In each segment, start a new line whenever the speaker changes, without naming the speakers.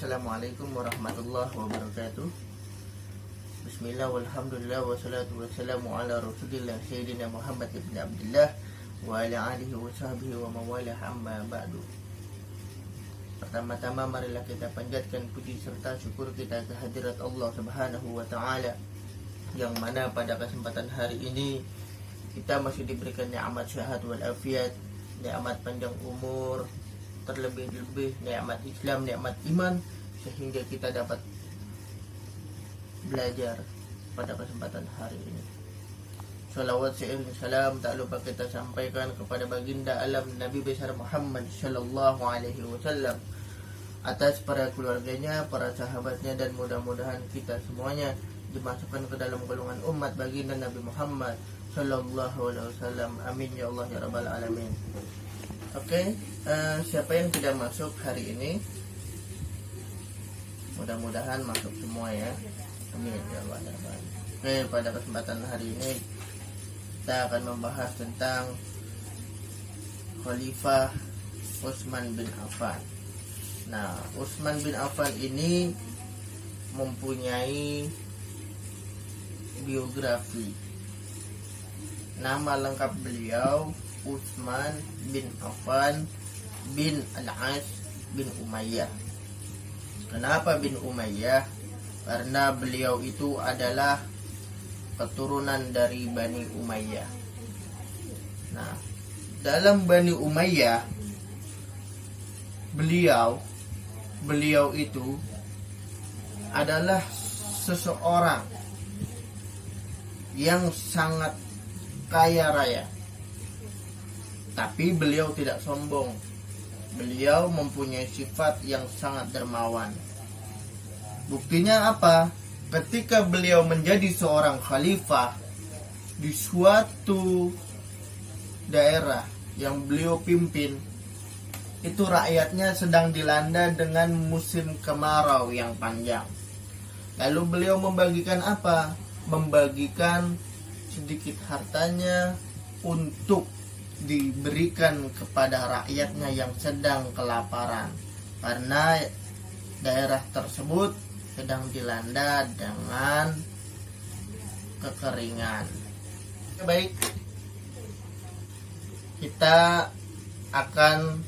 Assalamualaikum warahmatullahi wabarakatuh. Bismillah walhamdulillah wassalatu wassalamu ala rasulillah Sayyidina Muhammad ibn Abdullah wa ala alihi wa sahbihi wa mawalah amma ba'du. Pertama-tama marilah kita panjatkan puji serta syukur kita kehadirat Allah subhanahu wa ta'ala, yang mana pada kesempatan hari ini kita masih diberikan nikmat sehat wal afiat, nikmat panjang umur, terlebih-lebih nikmat Islam, nikmat iman, sehingga kita dapat belajar pada kesempatan hari ini. Salawat seiring salam tak lupa kita sampaikan kepada baginda alam Nabi besar Muhammad sallallahu alaihi wasallam, atas para keluarganya, para sahabatnya, dan mudah-mudahan kita semuanya dimasukkan ke dalam golongan umat baginda Nabi Muhammad sallallahu alaihi wasallam. Amin ya Allah ya rabbal alamin. Oke, siapa yang tidak masuk hari ini, mudah-mudahan masuk semua ya. Amin ya Allah ya Rabbal. Oke, pada kesempatan hari ini kita akan membahas tentang Khalifah Utsman bin Affan. Nah, Utsman bin Affan ini mempunyai biografi. Nama lengkap beliau Utsman bin Affan bin Al-As bin Umayyah. Kenapa bin Umayyah? Karena beliau itu adalah keturunan dari Bani Umayyah. Nah, dalam Bani Umayyah beliau itu adalah seseorang yang sangat kaya raya. Tapi beliau tidak sombong. Beliau mempunyai sifat yang sangat dermawan. Buktinya apa? Ketika beliau menjadi seorang khalifah di suatu daerah yang beliau pimpin, itu rakyatnya sedang dilanda dengan musim kemarau yang panjang. Lalu beliau membagikan apa? Membagikan sedikit hartanya untuk diberikan kepada rakyatnya yang sedang kelaparan, karena daerah tersebut sedang dilanda dengan kekeringan. Baik, kita akan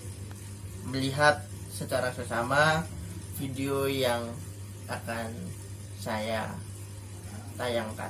melihat secara sesama video yang akan saya tayangkan.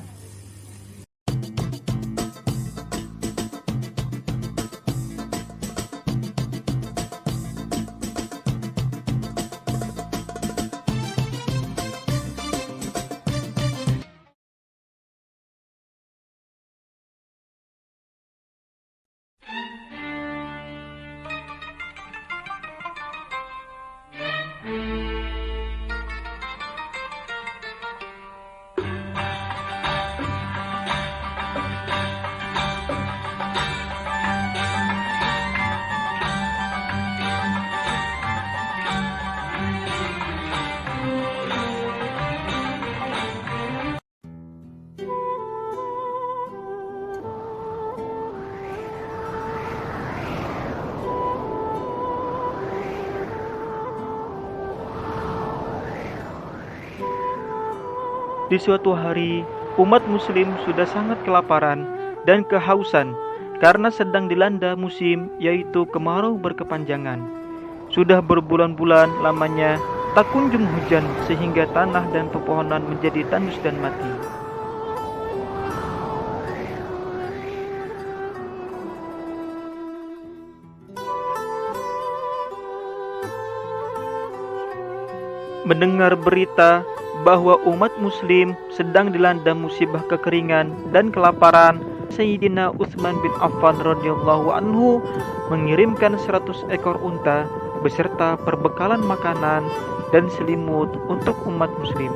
Di suatu hari, umat muslim sudah sangat kelaparan dan kehausan karena sedang dilanda musim, yaitu kemarau berkepanjangan. Sudah berbulan-bulan lamanya tak kunjung hujan, sehingga tanah dan pepohonan menjadi tandus dan mati. Mendengar berita bahwa umat muslim sedang dilanda musibah kekeringan dan kelaparan, Sayyidina Utsman bin Affan radhiyallahu anhu mengirimkan 100 ekor unta beserta perbekalan makanan dan selimut untuk umat muslim.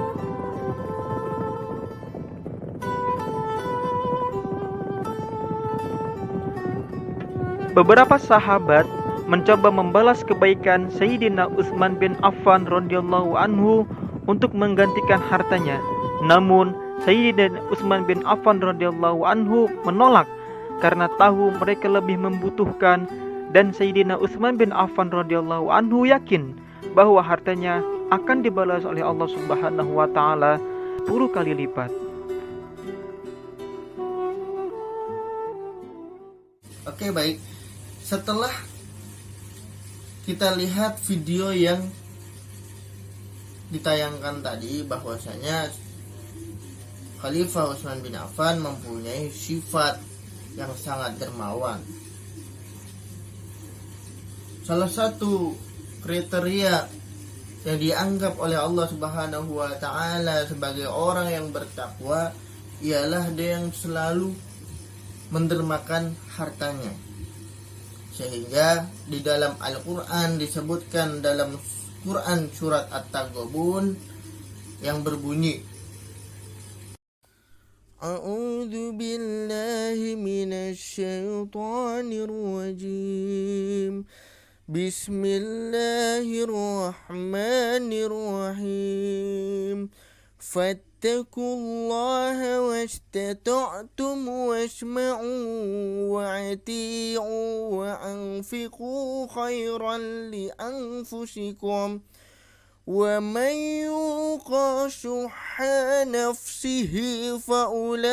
Beberapa sahabat mencoba membalas kebaikan Sayyidina Utsman bin Affan radhiyallahu anhu untuk menggantikan hartanya. Namun Sayyidina Utsman bin Affan radhiyallahu anhu menolak karena tahu mereka lebih membutuhkan, dan Sayyidina Utsman bin Affan radhiyallahu anhu yakin bahwa hartanya akan dibalas oleh Allah Subhanahu wa taala 10 kali lipat.
Oke, baik. Setelah kita lihat video yang ditayangkan tadi, bahwasanya Khalifah Utsman bin Affan mempunyai sifat yang sangat dermawan. Salah satu kriteria yang dianggap oleh Allah Subhanahu wa taala sebagai orang yang bertakwa ialah dia yang selalu mendermakan hartanya. Sehingga di dalam Al-Qur'an disebutkan dalam Quran surat At-Taghabun yang berbunyi, A'udzu billahi minasy syaithanir rajim. Bismillahirrahmanirrahim. Fattaqullaha wastata'tum wasma'u wa'ati'u wa anfiqu khairan li anfusikum wa man yuqa syuhha nafsihi fa ulaika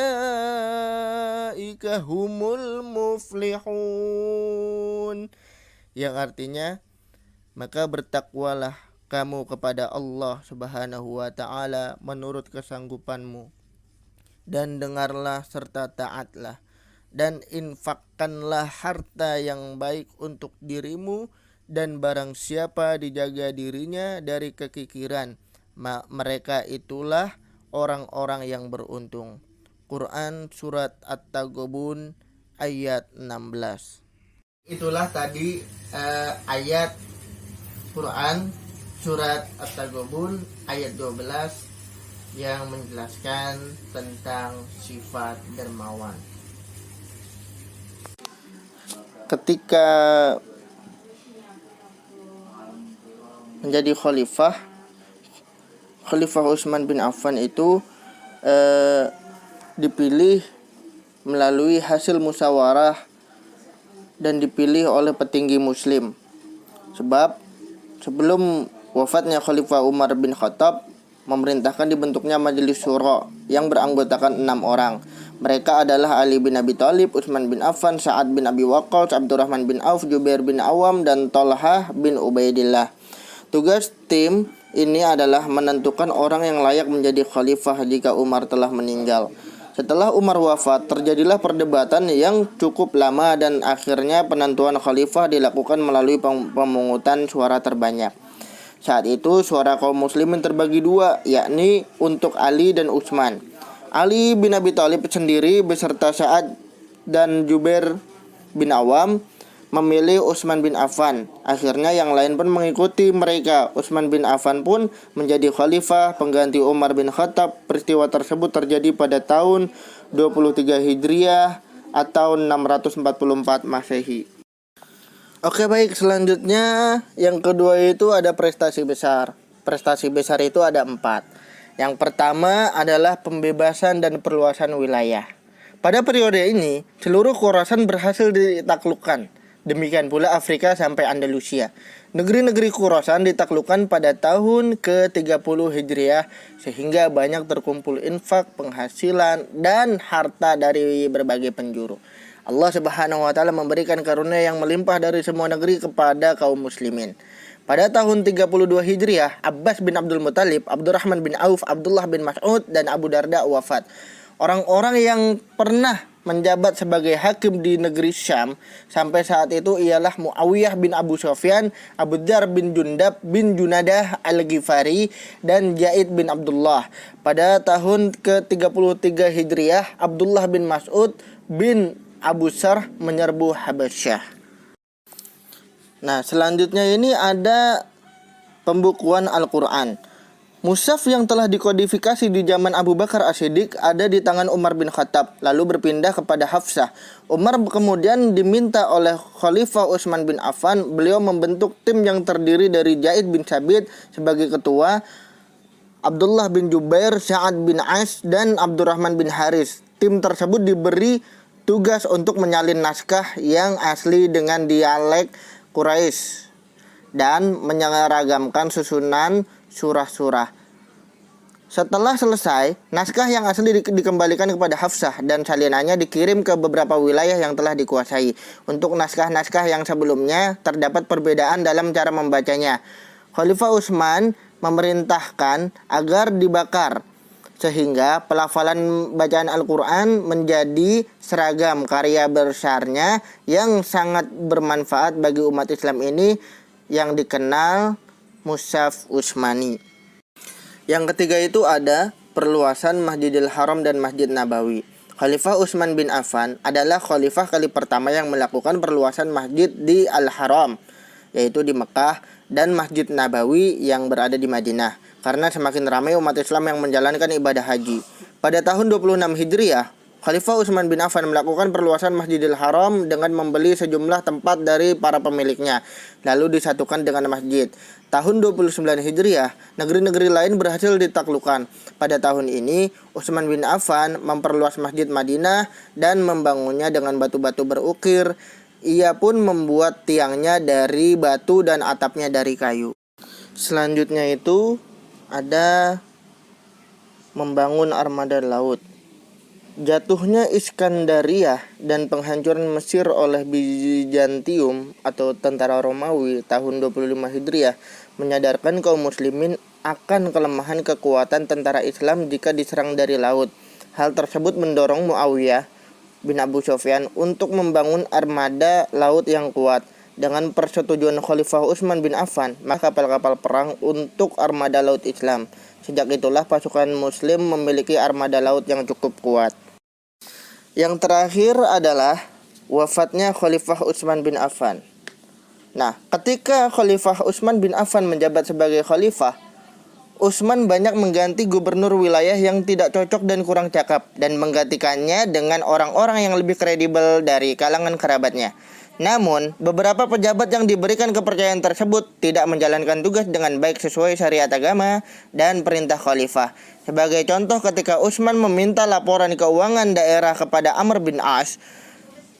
humul muflihun. Yang artinya, maka bertakwalah kamu kepada Allah Subhanahu wa taala menurut kesanggupanmu, dan dengarlah serta taatlah, dan infakkanlah harta yang baik untuk dirimu, dan barang siapa dijaga dirinya dari kekikiran, mereka itulah orang-orang yang beruntung. Quran surat At-Taghabun ayat 16. Itulah tadi ayat Quran surat At-Taghabun ayat 12 yang menjelaskan tentang sifat dermawan. Ketika menjadi Khalifah Utsman bin Affan itu dipilih melalui hasil musyawarah dan dipilih oleh petinggi muslim. Sebab sebelum wafatnya Khalifah Umar bin Khattab, memerintahkan dibentuknya Majelis Syura yang beranggotakan 6 orang. Mereka adalah Ali bin Abi Thalib, Utsman bin Affan, Sa'ad bin Abi Waqqas, Abdurrahman bin Auf, Jubair bin Awam, dan Thalhah bin Ubaidillah. Tugas tim ini adalah menentukan orang yang layak menjadi khalifah jika Umar telah meninggal. Setelah Umar wafat, terjadilah perdebatan yang cukup lama dan akhirnya penentuan khalifah dilakukan melalui pemungutan suara terbanyak. Saat itu suara kaum muslimin terbagi dua, yakni untuk Ali dan Utsman. Ali bin Abi Thalib sendiri beserta Sa'ad dan Jubair bin Awam memilih Utsman bin Affan. Akhirnya yang lain pun mengikuti mereka. Utsman bin Affan pun menjadi khalifah pengganti Umar bin Khattab. Peristiwa tersebut terjadi pada tahun 23 Hijriah atau 644 Masehi. Oke, baik, selanjutnya yang kedua itu ada prestasi besar. Prestasi besar itu ada 4. Yang pertama adalah pembebasan dan perluasan wilayah. Pada periode ini, seluruh Khurasan berhasil ditaklukkan. Demikian pula Afrika sampai Andalusia. Negeri-negeri Khurasan ditaklukkan pada tahun ke-30 Hijriah, sehingga banyak terkumpul infak, penghasilan, dan harta dari berbagai penjuru. Allah Subhanahu wa taala memberikan karunia yang melimpah dari semua negeri kepada kaum muslimin. Pada tahun 32 Hijriah, Abbas bin Abdul Muthalib, Abdurrahman bin Auf, Abdullah bin Mas'ud, dan Abu Darda wafat. Orang-orang yang pernah menjabat sebagai hakim di negeri Syam sampai saat itu ialah Muawiyah bin Abu Sufyan, Abu Dzar bin Jundab bin Junadah al-Ghifari, dan Zaid bin Abdullah. Pada tahun ke-33 Hijriah, Abdullah bin Mas'ud bin Abu Sarh menyerbu Habasyah. Nah, selanjutnya ini ada pembukuan Al-Quran. Mushaf yang telah dikodifikasi di zaman Abu Bakar As-Siddiq ada di tangan Umar bin Khattab, lalu berpindah kepada Hafsah. Umar kemudian diminta oleh Khalifah Utsman bin Affan. Beliau membentuk tim yang terdiri dari Zaid bin Sabit sebagai ketua, Abdullah bin Jubair, Sa'ad bin As, dan Abdurrahman bin Haris. Tim tersebut diberi tugas untuk menyalin naskah yang asli dengan dialek Quraisy dan menyeragamkan susunan surah-surah. Setelah selesai, naskah yang asli dikembalikan kepada Hafsah dan salinannya dikirim ke beberapa wilayah yang telah dikuasai. Untuk naskah-naskah yang sebelumnya terdapat perbedaan dalam cara membacanya. Khalifah Utsman memerintahkan agar dibakar sehingga pelafalan bacaan Al-Quran menjadi seragam. Karya besarnya yang sangat bermanfaat bagi umat Islam ini yang dikenal Mushaf Utsmani. Yang ketiga itu ada perluasan Masjidil Haram dan Masjid Nabawi. Khalifah Utsman bin Affan adalah khalifah kali pertama yang melakukan perluasan masjid di Al-Haram, yaitu di Mekah, dan Masjid Nabawi yang berada di Madinah, karena semakin ramai umat Islam yang menjalankan ibadah haji. Pada tahun 26 Hijriah, Khalifah Utsman bin Affan melakukan perluasan Masjidil Haram dengan membeli sejumlah tempat dari para pemiliknya, lalu disatukan dengan masjid. Tahun 29 Hijriah, negeri-negeri lain berhasil ditaklukkan. Pada tahun ini, Utsman bin Affan memperluas Masjid Madinah dan membangunnya dengan batu-batu berukir. Ia pun membuat tiangnya dari batu dan atapnya dari kayu. Selanjutnya itu ada membangun armada laut. Jatuhnya Iskandariyah dan penghancuran Mesir oleh Bizantium atau tentara Romawi tahun 25 Hijriah menyadarkan kaum muslimin akan kelemahan kekuatan tentara Islam jika diserang dari laut. Hal tersebut mendorong Muawiyah bin Abu Sufyan untuk membangun armada laut yang kuat. Dengan persetujuan Khalifah Utsman bin Affan, maka kapal-kapal perang untuk armada laut Islam. Sejak itulah pasukan muslim memiliki armada laut yang cukup kuat. Yang terakhir adalah wafatnya Khalifah Utsman bin Affan. Nah, ketika Khalifah Utsman bin Affan menjabat sebagai khalifah, Utsman banyak mengganti gubernur wilayah yang tidak cocok dan kurang cakap, dan menggantikannya dengan orang-orang yang lebih kredibel dari kalangan kerabatnya. Namun, beberapa pejabat yang diberikan kepercayaan tersebut tidak menjalankan tugas dengan baik sesuai syariat agama dan perintah khalifah. Sebagai contoh, ketika Utsman meminta laporan keuangan daerah kepada Amr bin As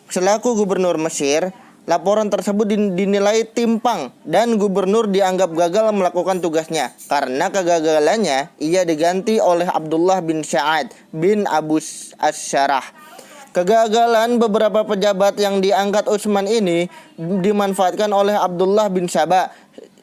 selaku gubernur Mesir, laporan tersebut dinilai timpang dan gubernur dianggap gagal melakukan tugasnya. Karena kegagalannya, ia diganti oleh Abdullah bin Sa'ad bin Abu As-Syarah. Kegagalan beberapa pejabat yang diangkat Utsman ini dimanfaatkan oleh Abdullah bin Saba,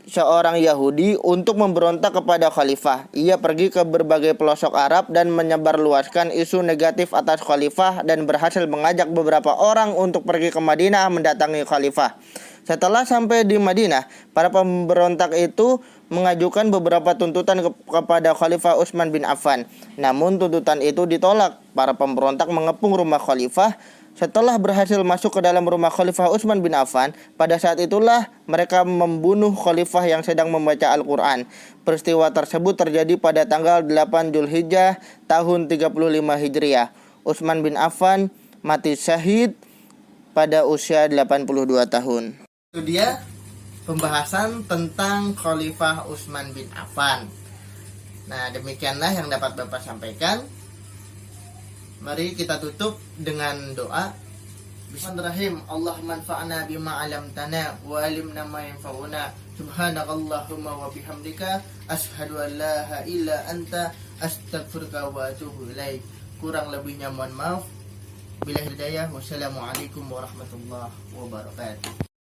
seorang Yahudi, untuk memberontak kepada khalifah. Ia pergi ke berbagai pelosok Arab dan menyebarluaskan isu negatif atas khalifah dan berhasil mengajak beberapa orang untuk pergi ke Madinah mendatangi khalifah. Setelah sampai di Madinah, para pemberontak itu mengajukan beberapa tuntutan kepada Khalifah Utsman bin Affan. Namun tuntutan itu ditolak. Para pemberontak mengepung rumah khalifah. Setelah berhasil masuk ke dalam rumah Khalifah Utsman bin Affan, pada saat itulah mereka membunuh khalifah yang sedang membaca Al-Quran. Peristiwa tersebut terjadi pada tanggal 8 Zulhijjah tahun 35 Hijriah. Utsman bin Affan mati syahid pada usia 82 tahun.
Itu dia pembahasan tentang Khalifah Utsman bin Affan. Nah, demikianlah yang dapat Bapak sampaikan. Mari kita tutup dengan doa. Bismillahirrahmanirrahim. Allahumma anfa'na bima 'allamtana wa 'allimna ma yanfa'una. Subhanakallahumma wa bihamdika asyhadu an la ilaha illa anta astaghfiruka wa atubu ilaik. Kurang lebihnya mohon maaf. Bila hidayah. Wassalamualaikum warahmatullahi wabarakatuh.